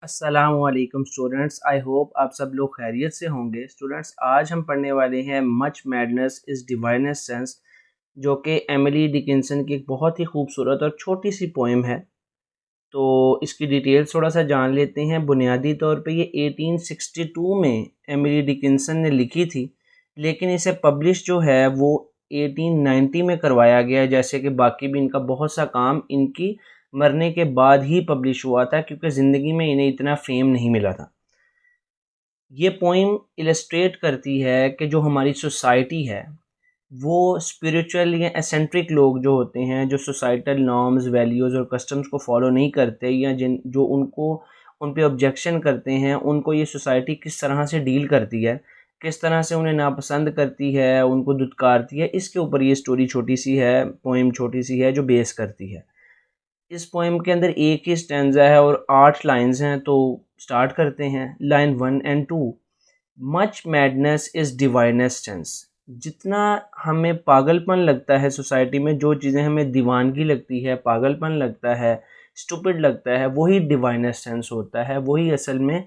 अस्सलामुअलैकुम students, I hope आप सब लोग खैरियत से होंगे। स्टूडेंट्स, आज हम पढ़ने वाले हैं much madness is divinest sense, जो कि एमिली डिकिंसन की एक बहुत ही खूबसूरत और छोटी सी पोइम है। तो इसकी डिटेल्स थोड़ा सा जान लेते हैं। बुनियादी तौर पे ये 1862 में एमिली डिकिंसन ने लिखी थी, लेकिन इसे पब्लिश जो है वो 1890 में करवाया गया, जैसे कि बाकी भी इनका बहुत सा काम इनकी मरने के बाद ही पब्लिश हुआ था, क्योंकि ज़िंदगी में इन्हें इतना फेम नहीं मिला था। ये पोइम इलस्ट्रेट करती है कि जो हमारी सोसाइटी है वो स्पिरिचुअल या एसेंट्रिक लोग जो होते हैं, जो सोसाइटल नॉर्म्स, वैल्यूज़ और कस्टम्स को फॉलो नहीं करते, या जिन जो उनको उन पे ऑब्जेक्शन करते हैं, उनको ये सोसाइटी किस तरह से डील करती है, किस तरह से उन्हें नापसंद करती है, उनको दुत्कारती है। इसके ऊपर ये स्टोरी छोटी सी है, पोइम छोटी सी है जो बेस करती है। इस पोएम के अंदर एक ही स्टैंजा है और 8 लाइन्स हैं, तो स्टार्ट करते हैं। Line 1 and 2। Much madness is divinest sense. जितना हमें पागलपन लगता है सोसाइटी में, जो चीज़ें हमें दीवानगी लगती है, पागलपन लगता है, स्टूपिड लगता है, वही डिवाइनेस सेंस होता है। वही असल में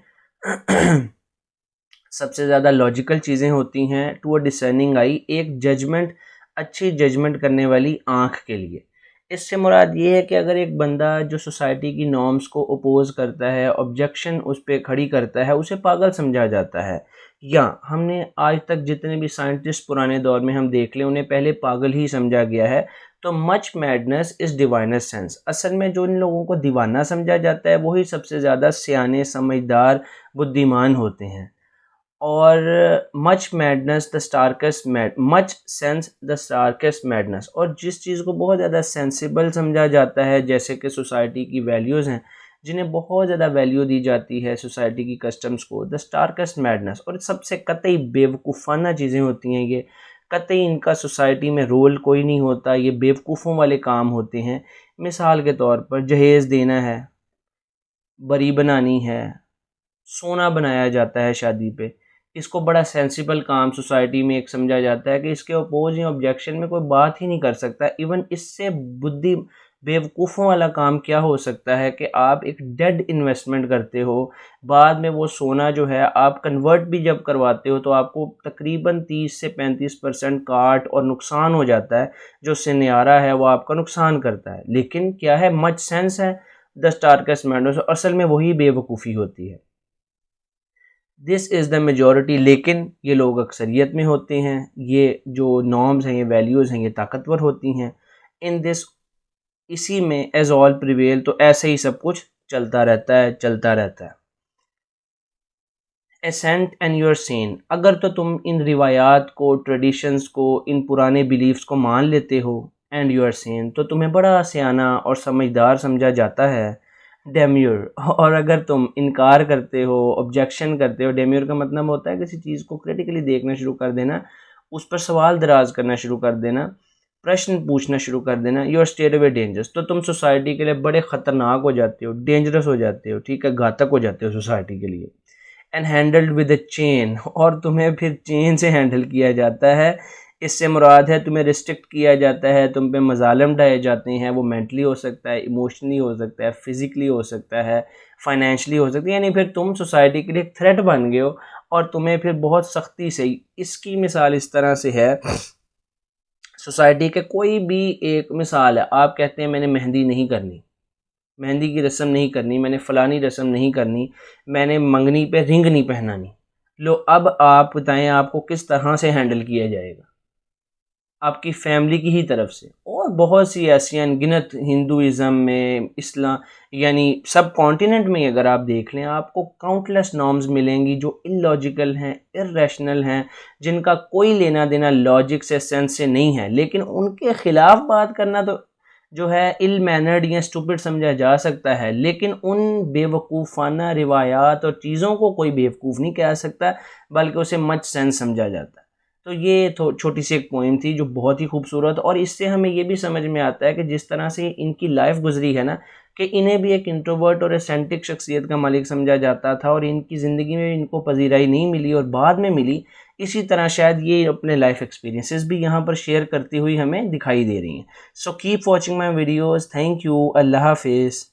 सबसे ज़्यादा लॉजिकल चीज़ें होती हैं टू अ डिसर्निंग आई, एक जजमेंट, अच्छी जजमेंट करने वाली आँख के लिए। इससे मुराद ये है कि अगर एक बंदा जो सोसाइटी की नॉर्म्स को अपोज़ करता है, ऑब्जेक्शन उस पे खड़ी करता है, उसे पागल समझा जाता है। या हमने आज तक जितने भी साइंटिस्ट पुराने दौर में हम देख लें, उन्हें पहले पागल ही समझा गया है। तो मच मैडनेस इज़ डिवाइनस सेंस। असल में जो इन लोगों को दीवाना समझा जाता है, वही सबसे ज़्यादा सियाने, समझदार, बुद्धिमान होते हैं। और much madness the starkest mad much sense the starkest madness. और जिस चीज़ को बहुत ज़्यादा सेंसिबल समझा जाता है, जैसे कि सोसाइटी की वैल्यूज़ हैं, जिन्हें बहुत ज़्यादा वैल्यू दी जाती है, सोसाइटी की कस्टम्स को, द स्टारकेस्ट मैडनेस। और सबसे कतई बेवकूफ़ाना चीज़ें होती हैं ये। कतई इनका सोसाइटी में रोल कोई नहीं होता, ये बेवकूफ़ों वाले काम होते हैं। मिसाल के तौर पर जहेज़ देना है, बरी बनानी है, सोना बनाया जाता है शादी पे। इसको बड़ा सेंसिबल काम सोसाइटी में एक समझा जाता है कि इसके अपोज़ या ऑब्जेक्शन में कोई बात ही नहीं कर सकता। इवन इससे बुद्धि बेवकूफ़ों वाला काम क्या हो सकता है कि आप एक डेड इन्वेस्टमेंट करते हो, बाद में वो सोना जो है आप कन्वर्ट भी जब करवाते हो, तो आपको तकरीबन 30 से 35% काट और नुकसान हो जाता है। जो सिनेरा है वो आपका नुकसान करता है। लेकिन क्या है, मच सेंस है द स्टारकेस्ट मैडनेस, असल में वही बेवकूफ़ी होती है। This is the majority. लेकिन ये लोग अक्सरियत में होते हैं। ये जो नॉर्म्स हैं, ये वैल्यूज़ हैं, ये ताकतवर होती हैं। इन दिस, इसी में एज ऑल प्रिवेल, तो ऐसे ही सब कुछ चलता रहता है, चलता रहता है। एसेंट एंड यूर सेन। अगर तो तुम इन रिवायात को, ट्रेडिशंस को, इन पुराने बिलीफ्स को मान लेते हो, एंड यूर सेन, तो तुम्हें बड़ा सियाना और समझदार समझा जाता है। डेम्यूर। और अगर तुम इनकार करते हो, ऑब्जेक्शन करते हो, डेम्यूर का मतलब होता है किसी चीज़ को क्रिटिकली देखना शुरू कर देना, उस पर सवाल दराज करना शुरू कर देना, प्रश्न पूछना शुरू कर देना। यूर स्टेट अवे डेंजरस, तो तुम सोसाइटी के लिए बड़े ख़तरनाक हो जाते हो, डेंजरस हो जाते हो, ठीक है, घातक हो जाते हो सोसाइटी के लिए। And handled with a chain, और तुम्हें फिर चेन से हैंडल किया जाता है। इससे मुराद है तुम्हें रिस्ट्रिक्ट किया जाता है, तुम पे मजालम ढाए जाते हैं। वो मेंटली हो सकता है, इमोशनली हो सकता है, फिज़िकली हो सकता है, फाइनेंशली हो सकता है। यानी फिर तुम सोसाइटी के लिए एक थ्रेट बन गए हो, और तुम्हें फिर बहुत सख्ती से। इसकी मिसाल इस तरह से है, सोसाइटी के कोई भी एक मिसाल है, आप कहते हैं मैंने मेहंदी नहीं करनी, मेहंदी की रस्म नहीं करनी, मैंने फ़लानी रस्म नहीं करनी, मैंने मंगनी पे रिंग नहीं पहनानी। लो, अब आप बताएं आपको किस तरह से हैंडल किया जाएगा, आपकी फैमिली की ही तरफ से। और बहुत सी ऐसी अनगिनत हिंदुइज़्म में, इस्लाम, यानी सब कॉन्टिनेंट में अगर आप देख लें, आपको काउंटलेस नॉर्म्स मिलेंगी जो इलॉजिकल हैं, इर्रेशनल हैं, जिनका कोई लेना देना लॉजिक से, सेंस से नहीं है। लेकिन उनके ख़िलाफ़ बात करना तो जो है इल मैनर्ड या स्टूपिड समझा जा सकता है। लेकिन उन बेवकूफ़ाना रिवायात और चीज़ों को कोई बेवकूफ़ नहीं कह सकता, बल्कि उसे मच सेंस समझा जाता है। तो ये तो छोटी सी एक पोइम थी जो बहुत ही खूबसूरत, और इससे हमें ये भी समझ में आता है कि जिस तरह से इनकी लाइफ गुजरी है ना, कि इन्हें भी एक इंट्रोवर्ट और एसेंट्रिक शख्सियत का मालिक समझा जाता था, और इनकी ज़िंदगी में इनको पजीराई नहीं मिली और बाद में मिली। इसी तरह शायद ये अपने लाइफ एक्सपीरियंसेस भी यहाँ पर शेयर करती हुई हमें दिखाई दे रही हैं। So keep watching my videos. Thank you. Allah हाफिज़।